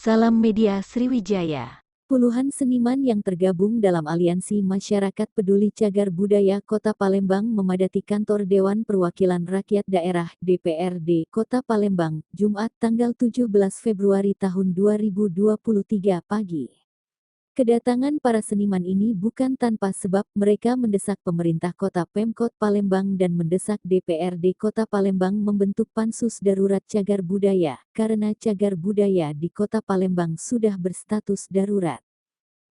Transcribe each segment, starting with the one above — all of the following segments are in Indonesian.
Salam Media Sriwijaya. Puluhan seniman yang tergabung dalam Aliansi Masyarakat Peduli Cagar Budaya Kota Palembang memadati kantor Dewan Perwakilan Rakyat Daerah (DPRD) Kota Palembang, Jumat tanggal 17 Februari tahun 2023 pagi. Kedatangan para seniman ini bukan tanpa sebab. Mereka mendesak pemerintah kota Pemkot Palembang dan mendesak DPRD Kota Palembang membentuk pansus darurat cagar budaya, karena cagar budaya di Kota Palembang sudah berstatus darurat.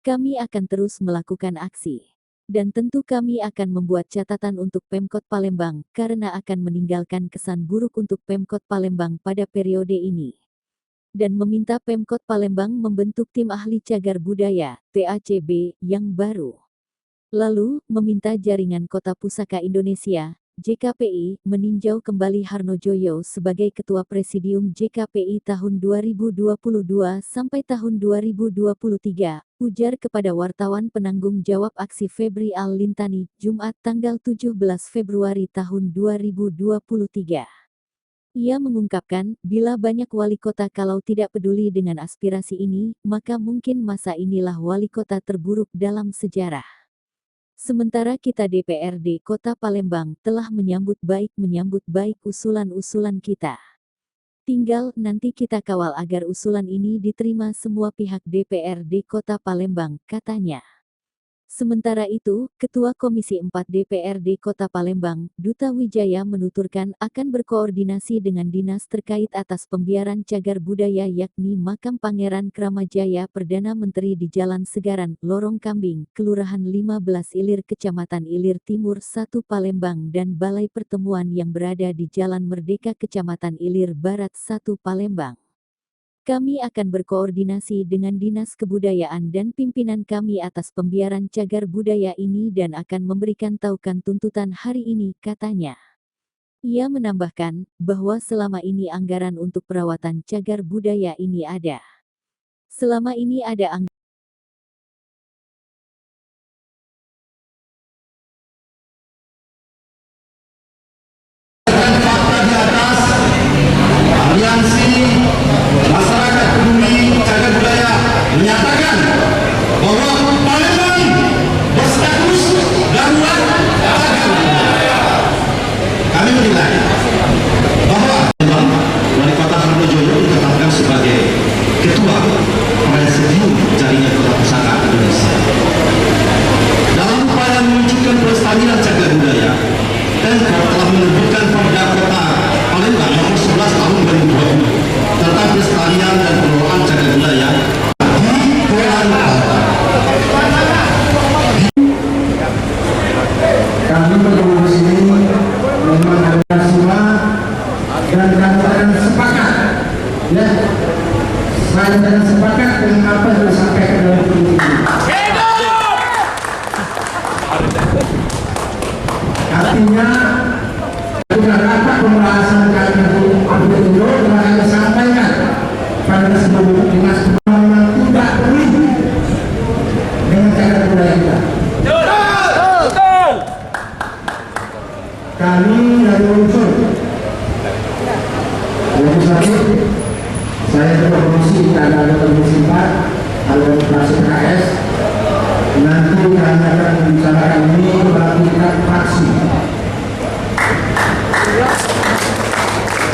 Kami akan terus melakukan aksi. Dan tentu kami akan membuat catatan untuk Pemkot Palembang, karena akan meninggalkan kesan buruk untuk Pemkot Palembang pada periode ini. Dan meminta Pemkot Palembang membentuk tim ahli cagar budaya, TACB, yang baru. Lalu, meminta Jaringan Kota Pusaka Indonesia, JKPI, meninjau kembali Harnojoyo sebagai Ketua Presidium JKPI tahun 2022 sampai tahun 2023, ujar kepada wartawan penanggung jawab aksi Febri Al-Lintani, Jumat tanggal 17 Februari tahun 2023. Ia mengungkapkan, bila banyak wali kota kalau tidak peduli dengan aspirasi ini, maka mungkin masa inilah wali kota terburuk dalam sejarah. Sementara kita DPRD Kota Palembang telah menyambut baik usulan-usulan kita. Tinggal nanti kita kawal agar usulan ini diterima semua pihak DPRD Kota Palembang, katanya. Sementara itu, Ketua Komisi 4 DPRD Kota Palembang, Duta Wijaya menuturkan akan berkoordinasi dengan dinas terkait atas pembiaran cagar budaya yakni Makam Pangeran Kramajaya Perdana Menteri di Jalan Segaran, Lorong Kambing, Kelurahan 15 Ilir Kecamatan Ilir Timur 1 Palembang dan Balai Pertemuan yang berada di Jalan Merdeka Kecamatan Ilir Barat 1 Palembang. Kami akan berkoordinasi dengan Dinas Kebudayaan dan pimpinan kami atas pembiaran cagar budaya ini dan akan memberikan taukan tuntutan hari ini, katanya. Ia menambahkan, bahwa selama ini anggaran untuk perawatan cagar budaya ini ada. Selama ini ada anggaran Aliansi Masyarakat Peduli Cagar Budaya menyatakan bahwa Palembang berstatus darurat cagar budaya. Kami menilai bahwa Wali Kota Harnojoyo ditetapkan sebagai Ketua Presidium Jaringan Kota Pusaka Indonesia. Dalam upaya mewujudkan pelestarian cagar budaya, Pemkot telah menerbitkan Perda Kota Palembang nomor 11 tahun 2020 tentang pelestarian dan pengelolaan cagar budaya di Palembang. Kami berkumpul di sini memang ada semua dan kami akan sepakat, ya. Saya akan sepakat dengan apa yang disampaikan oleh ini. Artinya sudah dapat pembahasan kami dulu telah kami sampaikan pada sebelum dinas pembangunan tidak peduli dengan cagar budaya kita. Kami dari unsur legislatif, saya berkomisi dan ada komisi 4, ada operasi PKS. Nanti kami akan membicarakan ini melakukan fraksi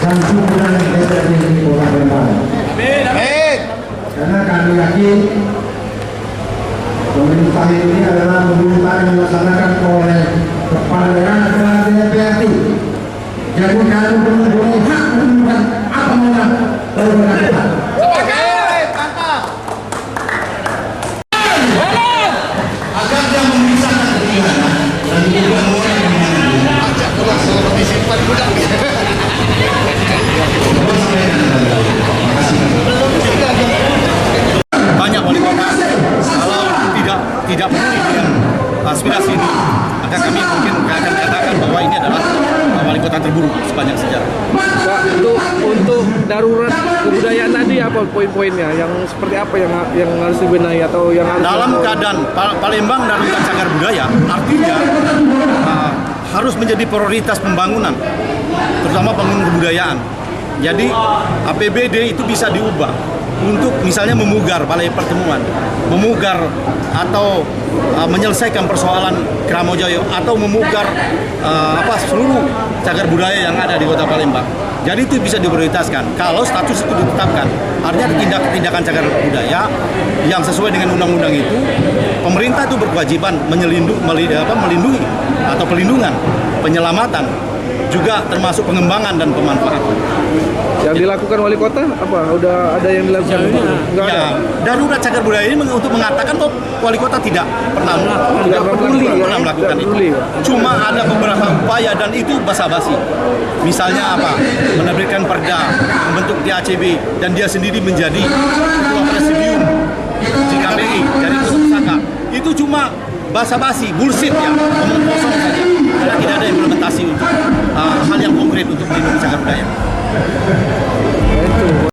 dan pimpinan DPRD Kota Palembang. Karena kami yakin pemerintah ini adalah pemerintah yang dilaksanakan oleh kepala daerah adalah DPRD. Jadi kami mempunyai hak menentukan apa yang perlu dilakukan. Agar dia memisahkan pilihan dan juga orang yang ajak kelas seperti simpan budak. Banyak wali kota kalau tidak peduli dengan aspirasi ini, maka kami mungkin akan katakan bahwa ini adalah wali kota terburuk sepanjang sejarah. Pak, untuk darurat kebudayaan tadi apa poin-poinnya? Yang seperti apa yang harus dibenahi atau yang harus dalam keadaan Palembang darurat cagar budaya, artinya harus menjadi prioritas pembangunan, terutama pembangunan kebudayaan. Jadi APBD itu bisa diubah untuk misalnya memugar balai pertemuan, memugar atau menyelesaikan persoalan Keramojoyo atau memugar seluruh cagar budaya yang ada di Kota Palembang. Jadi itu bisa diprioritaskan. Kalau status itu ditetapkan, artinya tindakan cagar budaya yang sesuai dengan undang-undang itu, pemerintah itu berkewajiban melindungi atau pelindungan, penyelamatan, juga termasuk pengembangan dan pemanfaatan. Yang dilakukan wali kota apa? Udah ada yang dilakukan? Enggak ada. Ya, darurat cagar budaya ini untuk mengatakan bahwa wali kota tidak pernah melakukan itu. Cuma ada beberapa upaya dan itu basa-basi. Misalnya menerbitkan perda, membentuk TACB, dan dia sendiri menjadi ketua presidium JKPI dari Kota Pusaka. Itu cuma basa-basi, bullshit ya, omong kosong saja. Karena tidak ada implementasi untuk hal yang konkret untuk melindungi cagar budaya.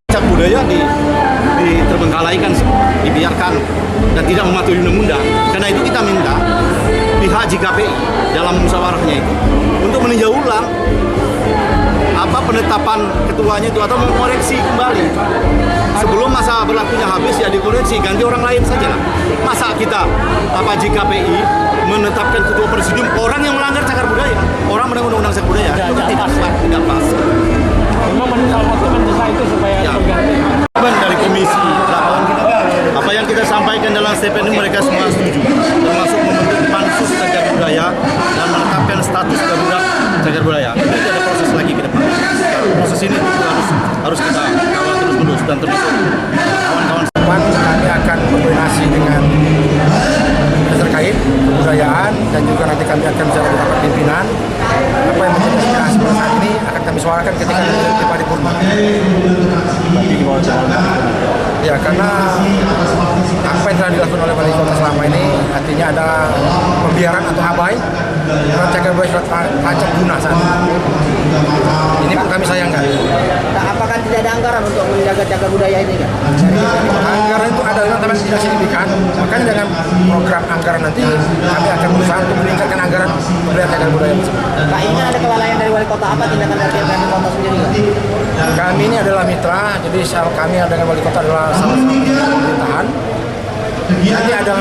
Cagar budaya terbengkalaikan, dibiarkan dan tidak mematuhi undang-undang. Karena itu kita minta pihak JKPI dalam musyawarahnya itu untuk meninjau ulang penetapan ketuanya itu atau mengoreksi kembali. Sebelum masa berlakunya habis ya dikoreksi, ganti orang lain saja lah. Masa kita JKPI menetapkan ketua presidium orang yang melanggar cagar budaya, orang melanggar undang-undang cagar budaya, itu tidak pas. Memang salah satu mendesak itu supaya terganti. Dari komisi 8, apa yang kita sampaikan dalam statement ini mereka semua setuju, termasuk membentuk pansus cagar budaya dan menetapkan status darurat cagar budaya. Ini ada proses lagi ke depan. Proses ini harus kita kawal terus-menerus dan termasuk kawan-kawan. Kami akan berkoordinasi dengan terkait kebudayaan dan juga nanti kami akan bicara di rapat pimpinan. Apa yang menjadi aspirasi pada saat ini akan kami suarakan ketika di paripurna. Ya, karena apa yang telah dilakukan oleh wali kota selama ini artinya ada pembiaran atau abai terhadap cagar budaya rancang guna saat ini. Ini pun kami sayangkan. Nah, apakah tidak ada anggaran untuk menjaga cagar budaya ini kan? Anggaran itu ada tapi tidak signifikan. Makanya dengan program anggaran nanti kami akan berusaha untuk meningkatkan anggaran budaya cagar budaya tersebut. Pak, ini ada kelalaian dari wali kota, apa tindakan dari wali kota sendiri kan? Kami ini adalah mitra, jadi kami dengan wali kota adalah sama-sama pemerintahan. Nanti ada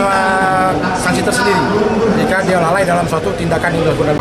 sanksi tersendiri jika dia lalai dalam suatu tindakan yang dilakukan.